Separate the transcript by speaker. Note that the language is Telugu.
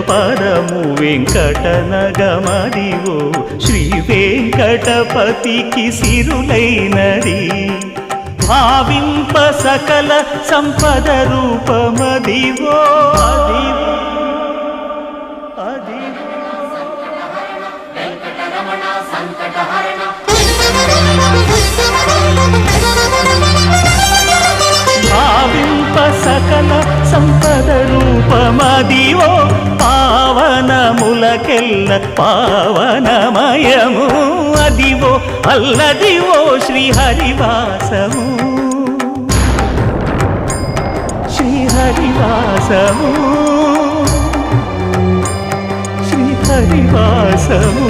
Speaker 1: పరము వెంకటనగమదివో శ్రీ వెంకటపతికి సిరులైనది భావింప సకల సంపద రూపమదివో అదివో భావింప సకల సంపద రూపమదివో పావనములకెల్ల పావనమయము అదివో అల్లదివో శ్రీహరివాసము శ్రీహరివాసము శ్రీహరివాసము